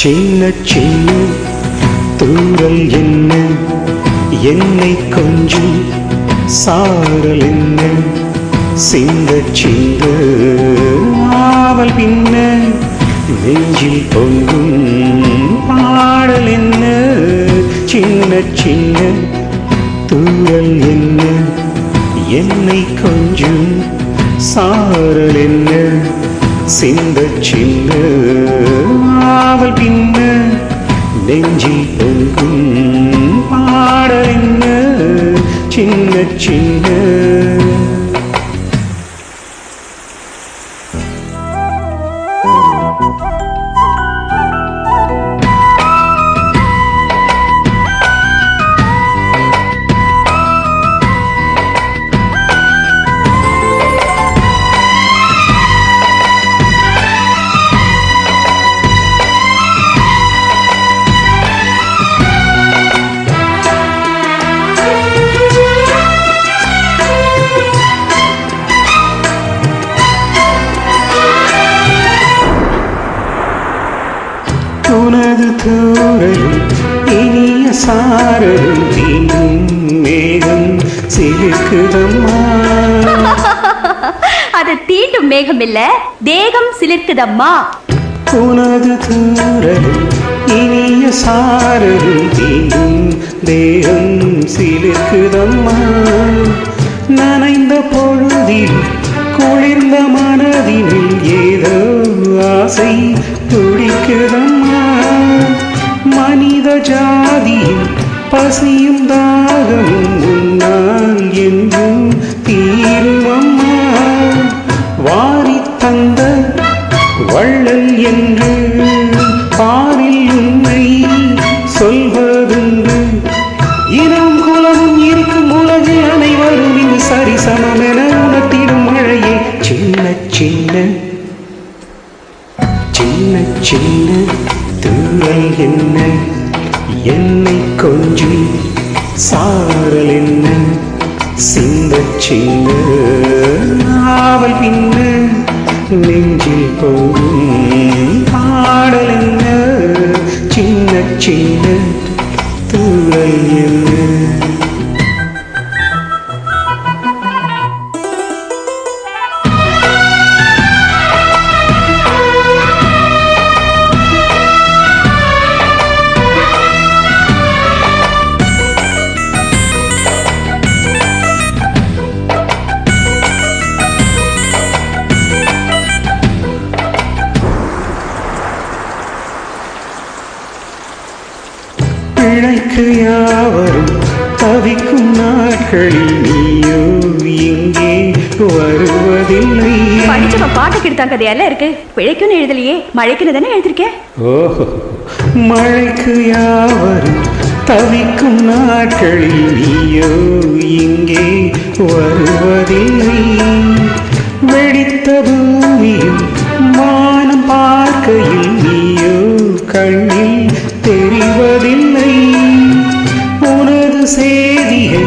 சின்ன சின்ன தூரல் என்ன, என்னை கொஞ்சம் சாரல் என்ன, சிந்த சிந்த ஆவல் பின்ன, நெஞ்சில் பொங்கும் பாடல் என்ன. சின்ன சின்ன தூரல் என்ன, என்னை கொஞ்சம் சாரல் என்ன, சிந்த சின்ன ஆவல் பின்ன, நெஞ்சில் பொங்கும் பாடல் என்ன. சின்ன சின்ன உனது தூரலும் இனிய சாரலும் தீண்டும் மேகம் சிலிர்க்குதம்மா. அது தீண்டும் மேகம் இல்ல, தேகம் சிலிர்க்குதம்மா. உனது தூரலும் இனிய சாரலும் தீண்டும் தேகம் சிலிர்க்குதம்மா. நனைந்த பொழுதில் குளிர்ந்த மனதினில் ஏதோ ஆசை துடிக்குதம்மா. மனித ஜாதியின் பசியும் தாகமும் முன்னால் என்றும் தீருமம்மா. வாரி தந்த வள்ளல் என்று பாரில் உன்னை சொல்வதுண்டு. இனம் குலமும் இருக்கும் உலகில் அனைவரும் இங்கு சரிசமம் என உணர்த்திடும் மழையே. சின்ன சின்ன சின்ன சின்ன தூரல் என்ன, என்னை கொஞ்சம் சாரல் என்ன, சிந்த சின்ன ஆவல் பின்ன, நெஞ்சில் போகும் பாடல் என்ன. சின்ன சின்ன தூரல் என்ன. பிழைக்கு யாவரும் தவிக்கும் நாட்களில் நீயோ இங்கே வருவதில்லை. படிச்சவ பாட்டு கிடத்தான் கதையெல்லாம் இருக்கு, பிழைக்குன்னு எழுதலையே, மழைக்குன்னு தானே எழுதிருக்கேன். ஓஹோ, மழைக்கு யாவரும் தவிக்கும் நாட்களில் நீயோ இங்கே வருவதில்லை. வெடித்த பூமியும் வானம் பார்க்கையில் நீயோ கண்ணில் தெரிவதில்லை. உனது சேதியை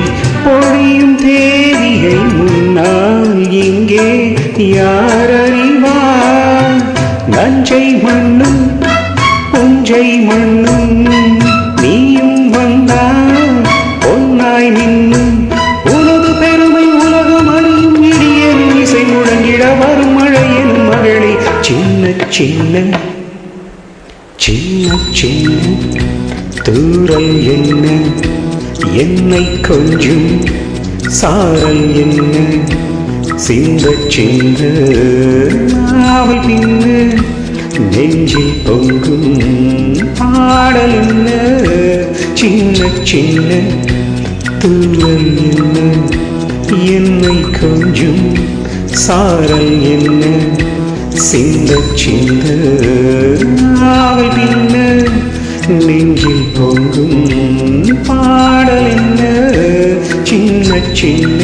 பொழியும் தேதியை முன்னால் இங்கே யார் அறிவார். நஞ்சை மண்ணும் புஞ்சை மண்ணும் நீயும் வந்தால் பொன்னாய் நின்னும். உனது பெருமை உலகம் அறியும், இடியனும் இசை முழங்கிட வரும் மழை எனும் மகளே. சின்ன சின்ன சின்ன சின்ன தூரல் என்ன, என்னை கொஞ்சம் சாரல் என்ன, சிந்த சிந்த ஆவல் பின்ன, நெஞ்சில் பொங்கும் பாடல் என்ன. சின்ன சின்ன தூரல் என்ன, என்னை கொஞ்சம் சாரல் என்ன, சிந்த சிந்த ஆவல் பின்ன, நெஞ்சில் பொங்கும் பாடல் என்ன. சின்ன சின்ன